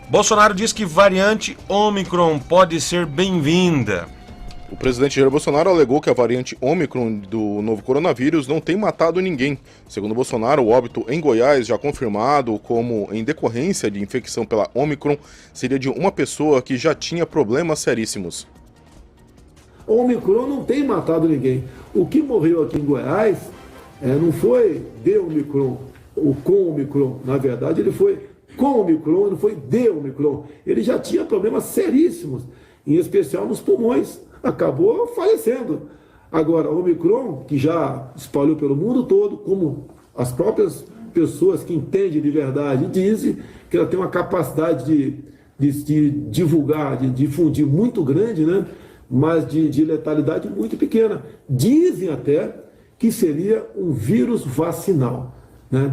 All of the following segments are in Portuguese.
Bolsonaro diz que variante Ômicron pode ser bem-vinda. O presidente Jair Bolsonaro alegou que a variante Ômicron do novo coronavírus não tem matado ninguém. Segundo Bolsonaro, o óbito em Goiás, já confirmado como em decorrência de infecção pela Ômicron, seria de uma pessoa que já tinha problemas seríssimos. O Ômicron não tem matado ninguém. O que morreu aqui em Goiás não foi de Ômicron ou com Ômicron. Na verdade, ele foi com Ômicron, não foi de Ômicron. Ele já tinha problemas seríssimos, em especial nos pulmões. Acabou falecendo. Agora, o Ômicron, que já espalhou pelo mundo todo, como as próprias pessoas que entendem de verdade dizem, que ela tem uma capacidade de divulgar, de difundir muito grande, né? Mas de letalidade muito pequena. Dizem até que seria um vírus vacinal, né?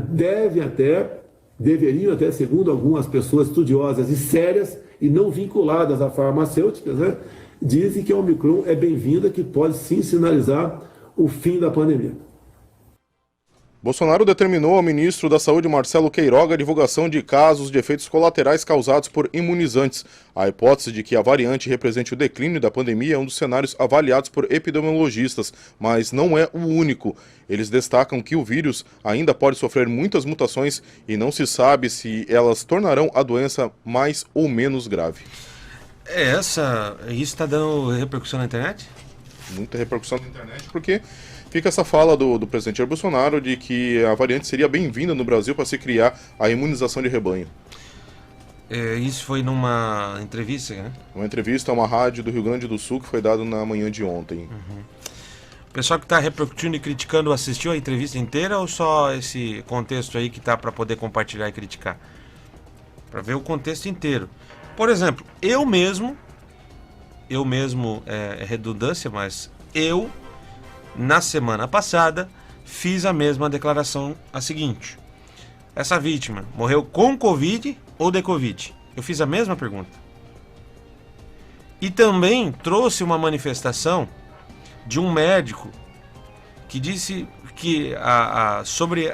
Deveriam até, segundo algumas pessoas estudiosas e sérias, e não vinculadas a farmacêuticas, né? Dizem que a Ômicron é bem-vinda, que pode sim sinalizar o fim da pandemia. Bolsonaro determinou ao ministro da Saúde, Marcelo Queiroga, a divulgação de casos de efeitos colaterais causados por imunizantes. A hipótese de que a variante represente o declínio da pandemia é um dos cenários avaliados por epidemiologistas, mas não é o único. Eles destacam que o vírus ainda pode sofrer muitas mutações e não se sabe se elas tornarão a doença mais ou menos grave. Isso está dando repercussão na internet? Muita repercussão na internet, porque fica essa fala do presidente Jair Bolsonaro de que a variante seria bem-vinda no Brasil para se criar a imunização de rebanho. Isso foi numa entrevista, né? Uma entrevista a uma rádio do Rio Grande do Sul que foi dada na manhã de ontem. O pessoal que está repercutindo e criticando assistiu a entrevista inteira ou só esse contexto aí que tá para poder compartilhar e criticar? Para ver o contexto inteiro. Por exemplo, eu mesmo, é redundância, mas na semana passada, fiz a mesma declaração, a seguinte: essa vítima morreu com Covid ou de Covid? Eu fiz a mesma pergunta. E também trouxe uma manifestação de um médico que disse que sobre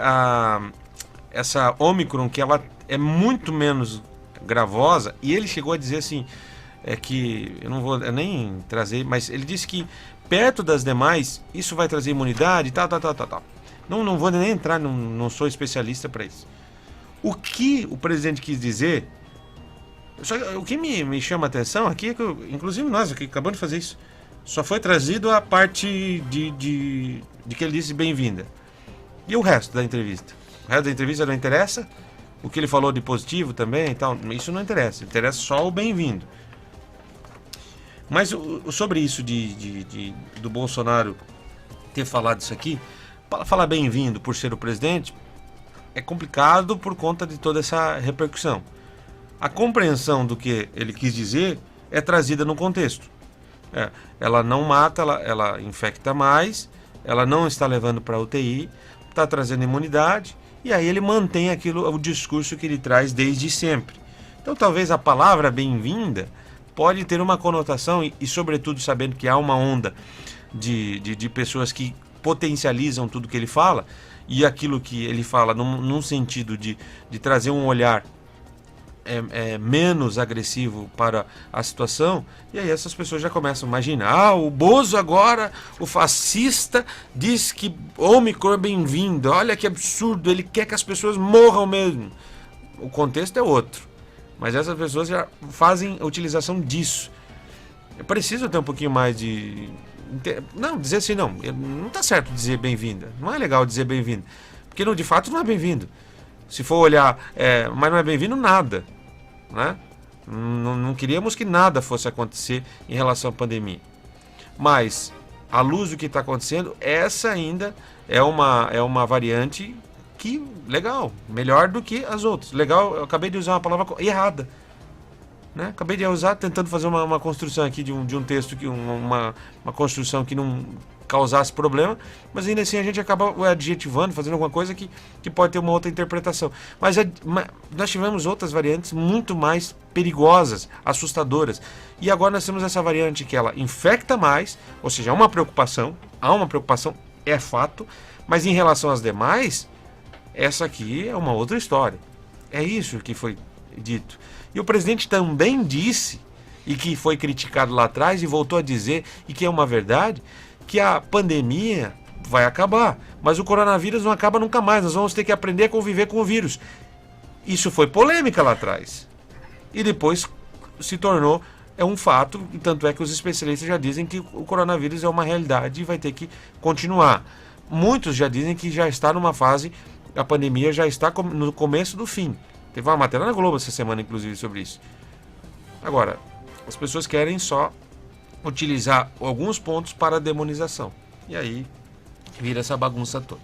essa Ômicron, que ela é muito menos gravosa, e ele chegou a dizer assim, que eu não vou nem trazer, mas ele disse que perto das demais isso vai trazer imunidade, tal. Não vou nem entrar, não sou especialista para isso. O que o presidente quis dizer, o que me chama a atenção aqui é que, inclusive nós aqui acabamos de fazer isso, só foi trazido a parte de que ele disse bem-vinda. E o resto da entrevista? O resto da entrevista não interessa? O que ele falou de positivo também e tal, isso não interessa. Interessa só o bem-vindo. Mas sobre isso do Bolsonaro ter falado isso aqui, falar bem-vindo por ser o presidente, é complicado por conta de toda essa repercussão. A compreensão do que ele quis dizer é trazida no contexto. Ela não mata, ela infecta mais, ela não está levando para a UTI, está trazendo imunidade, e aí ele mantém o discurso que ele traz desde sempre. Então talvez a palavra bem-vinda pode ter uma conotação, e sobretudo sabendo que há uma onda de pessoas que potencializam tudo que ele fala, e aquilo que ele fala num sentido de trazer um olhar menos agressivo para a situação, e aí essas pessoas já começam a imaginar, o Bozo agora, o fascista, diz que Ômicron é bem-vindo, olha que absurdo, ele quer que as pessoas morram mesmo. O contexto é outro, mas essas pessoas já fazem a utilização disso. É preciso ter um pouquinho mais de... Não, dizer assim, não está certo dizer bem-vinda, não é legal dizer bem-vindo, porque de fato não é bem-vindo. Se for olhar, mas não é bem-vindo nada, né? Não queríamos que nada fosse acontecer em relação à pandemia. Mas, à luz do que está acontecendo, essa ainda é uma variante que, legal, melhor do que as outras. Legal, eu acabei de usar uma palavra errada, né? Acabei de usar tentando fazer uma construção aqui de um texto, uma construção que não causasse problema, mas ainda assim a gente acaba adjetivando, fazendo alguma coisa que pode ter uma outra interpretação. Mas nós tivemos outras variantes muito mais perigosas, assustadoras. E agora nós temos essa variante que ela infecta mais, ou seja, há uma preocupação, é fato, mas em relação às demais, essa aqui é uma outra história. É isso que foi dito. E o presidente também disse, e que foi criticado lá atrás e voltou a dizer, e que é uma verdade, que a pandemia vai acabar, mas o coronavírus não acaba nunca mais, nós vamos ter que aprender a conviver com o vírus. Isso foi polêmica lá atrás. E depois se tornou um fato, e tanto é que os especialistas já dizem que o coronavírus é uma realidade e vai ter que continuar. Muitos já dizem que já está numa fase, a pandemia já está no começo do fim. Teve uma matéria na Globo essa semana, inclusive, sobre isso. Agora, as pessoas querem só utilizar alguns pontos para a demonização. E aí vira essa bagunça toda.